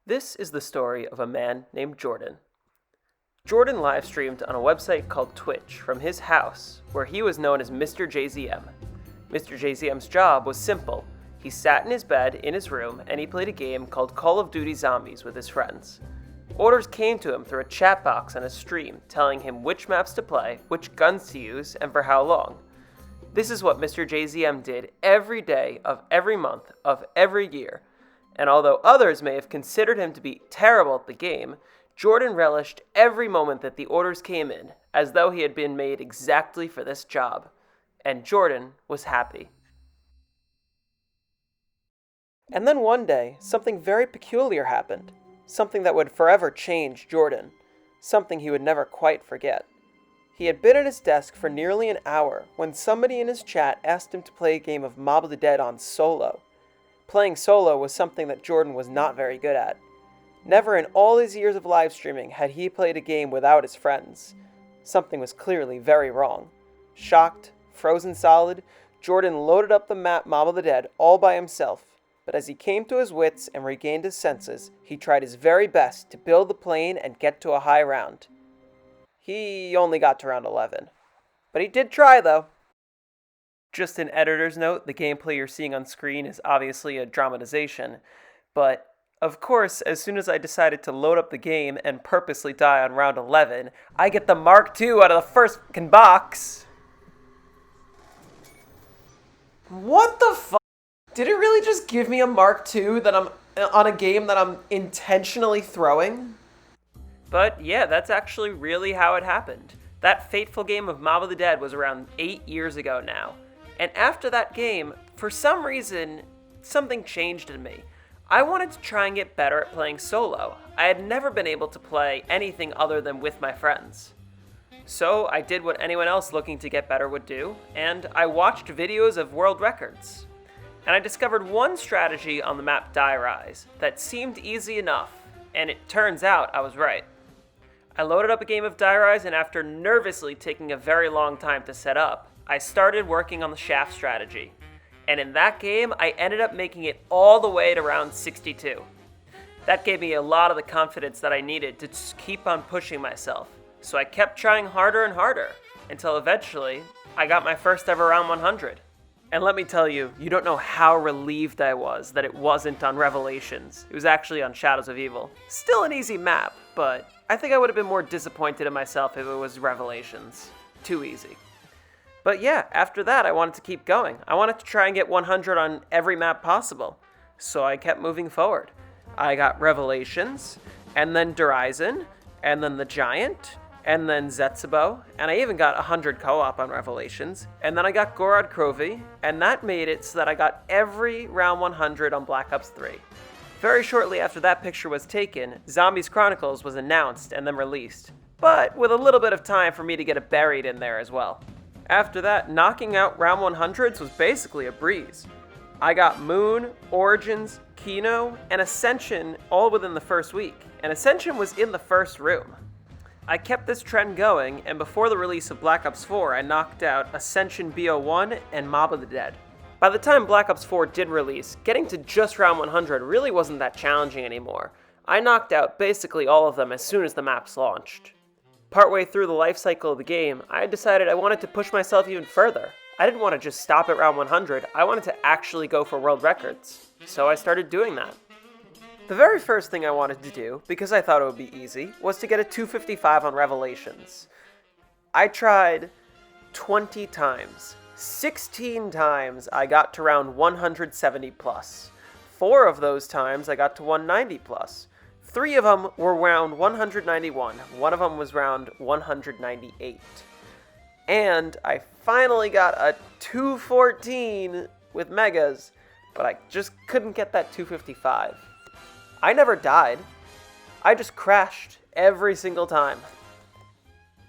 This is the story of a man named Jordan. Jordan live-streamed on a website called Twitch from his house, where he was known as MrJzM. MrJzM's job was simple. He sat in his bed in his room and he played a game called Call of Duty Zombies with his friends. Orders came to him through a chat box on his stream, telling him which maps to play, which guns to use, and for how long. This is what MrJzM did every day of every month of every year. And although others may have considered him to be terrible at the game, Jordan relished every moment that the orders came in, as though he had been made exactly for this job. And Jordan was happy. And then one day, something very peculiar happened. Something that would forever change Jordan. Something he would never quite forget. He had been at his desk for nearly an hour when somebody in his chat asked him to play a game of Mob of the Dead on solo. Playing solo was something that Jordan was not very good at. Never in all his years of live streaming had he played a game without his friends. Something was clearly very wrong. Shocked, frozen solid, Jordan loaded up the map Mob of the Dead all by himself. But as he came to his wits and regained his senses, he tried his very best to build the plane and get to a high round. He only got to round 11. But he did try, though. Just an editor's note, the gameplay you're seeing on screen is obviously a dramatization. But, of course, as soon as I decided to load up the game and purposely die on round 11, I get the Mark II out of the first fucking box. What the fuck? Did it really just give me a Mark II that I'm on a game that I'm intentionally throwing? But yeah, that's actually really how it happened. That fateful game of Mob of the Dead was around 8 years ago now. And after that game, for some reason, something changed in me. I wanted to try and get better at playing solo. I had never been able to play anything other than with my friends. So I did what anyone else looking to get better would do, and I watched videos of world records. And I discovered one strategy on the map Die Rise that seemed easy enough, and it turns out I was right. I loaded up a game of Die Rise, and after nervously taking a very long time to set up, I started working on the shaft strategy. And in that game, I ended up making it all the way to round 62. That gave me a lot of the confidence that I needed to just keep on pushing myself. So I kept trying harder and harder, until eventually, I got my first ever round 100. And let me tell you, you don't know how relieved I was that it wasn't on Revelations. It was actually on Shadows of Evil. Still an easy map, but I think I would have been more disappointed in myself if it was Revelations. Too easy. But yeah, after that, I wanted to keep going. I wanted to try and get 100 on every map possible. So I kept moving forward. I got Revelations, and then Horizon, and then The Giant, and then Zetsubo, and I even got 100 co-op on Revelations, and then I got Gorod Krovi, and that made it so that I got every round 100 on Black Ops 3. Very shortly after that picture was taken, Zombies Chronicles was announced and then released, but with a little bit of time for me to get it buried in there as well. After that, knocking out round 100s was basically a breeze. I got Moon, Origins, Kino, and Ascension all within the first week, and Ascension was in the first room. I kept this trend going, and before the release of Black Ops 4, I knocked out Ascension BO1 and Mob of the Dead. By the time Black Ops 4 did release, getting to just round 100 really wasn't that challenging anymore. I knocked out basically all of them as soon as the maps launched. Partway through the life cycle of the game, I decided I wanted to push myself even further. I didn't want to just stop at round 100, I wanted to actually go for world records. So I started doing that. The very first thing I wanted to do, because I thought it would be easy, was to get a 255 on Revelations. I tried 20 times. 16 times I got to round 170 plus. 4 of those times I got to 190 plus. 3 of them were round 191. 1 of them was round 198. And I finally got a 214 with megas, but I just couldn't get that 255. I never died. I just crashed every single time.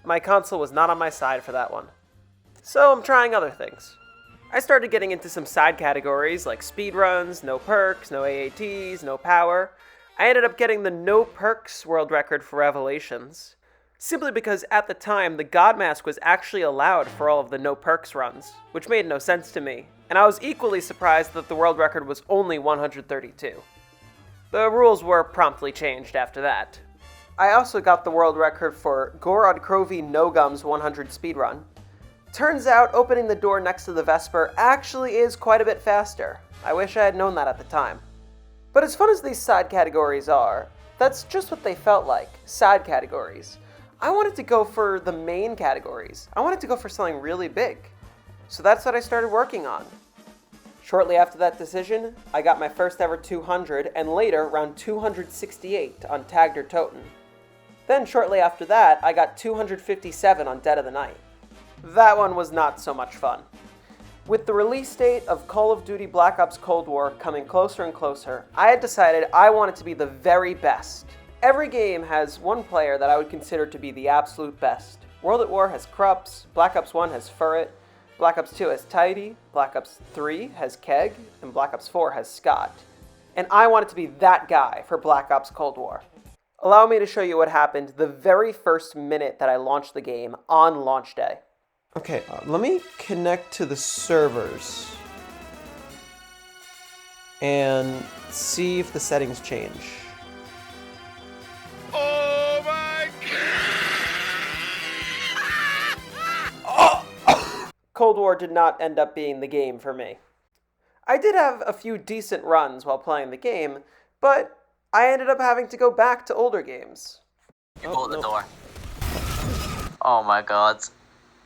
My console was not on my side for that one. So I'm trying other things. I started getting into some side categories like speedruns, no perks, no AATs, no power. I ended up getting the no perks world record for Revelations, simply because at the time the God Mask was actually allowed for all of the no perks runs, which made no sense to me, and I was equally surprised that the world record was only 132. The rules were promptly changed after that. I also got the world record for Gorod Krovi No Gums 100 speedrun. Turns out opening the door next to the Vesper actually is quite a bit faster. I wish I had known that at the time. But as fun as these side categories are, that's just what they felt like, side categories. I wanted to go for the main categories. I wanted to go for something really big. So that's what I started working on. Shortly after that decision, I got my first ever 200 and later round 268 on Tagged or Toten. Then shortly after that, I got 257 on Dead of the Night. That one was not so much fun. With the release date of Call of Duty Black Ops Cold War coming closer and closer, I had decided I wanted to be the very best. Every game has one player that I would consider to be the absolute best. World at War has Krups, Black Ops 1 has Furret, Black Ops 2 has Tidy, Black Ops 3 has Keg, and Black Ops 4 has Scott. And I wanted to be that guy for Black Ops Cold War. Allow me to show you what happened the very first minute that I launched the game on launch day. Okay, let me connect to the servers and see if the settings change. Oh my God! Oh! Cold War did not end up being the game for me. I did have a few decent runs while playing the game, but I ended up having to go back to older games. You bought the door. Oh my god.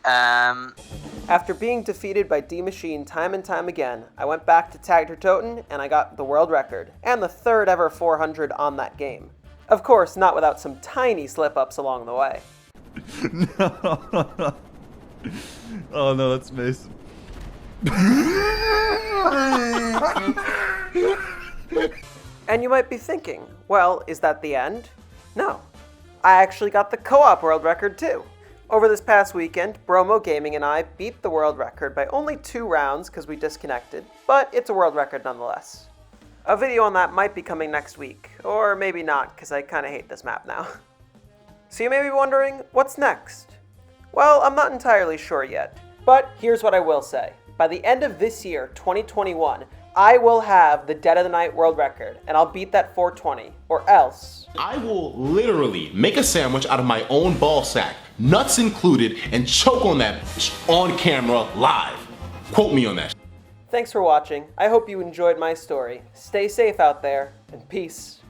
After being defeated by D-Machine time and time again, I went back to Tagged or Toten and I got the world record, and the third ever 400 on that game. Of course, not without some tiny slip-ups along the way. No. Oh no, that's Mason. And you might be thinking, well, is that the end? No. I actually got the co-op world record too. Over this past weekend, Bromo Gaming and I beat the world record by only 2 rounds because we disconnected, but it's a world record nonetheless. A video on that might be coming next week, or maybe not because I kind of hate this map now. So you may be wondering, what's next? Well, I'm not entirely sure yet, but here's what I will say. By the end of this year, 2021, I will have the Dead of the Night world record, and I'll beat that 420, or else I will literally make a sandwich out of my own ball sack, nuts included, and choke on that bitch on camera live. Quote me on that. Thanks for watching. I hope you enjoyed my story. Stay safe out there, and peace.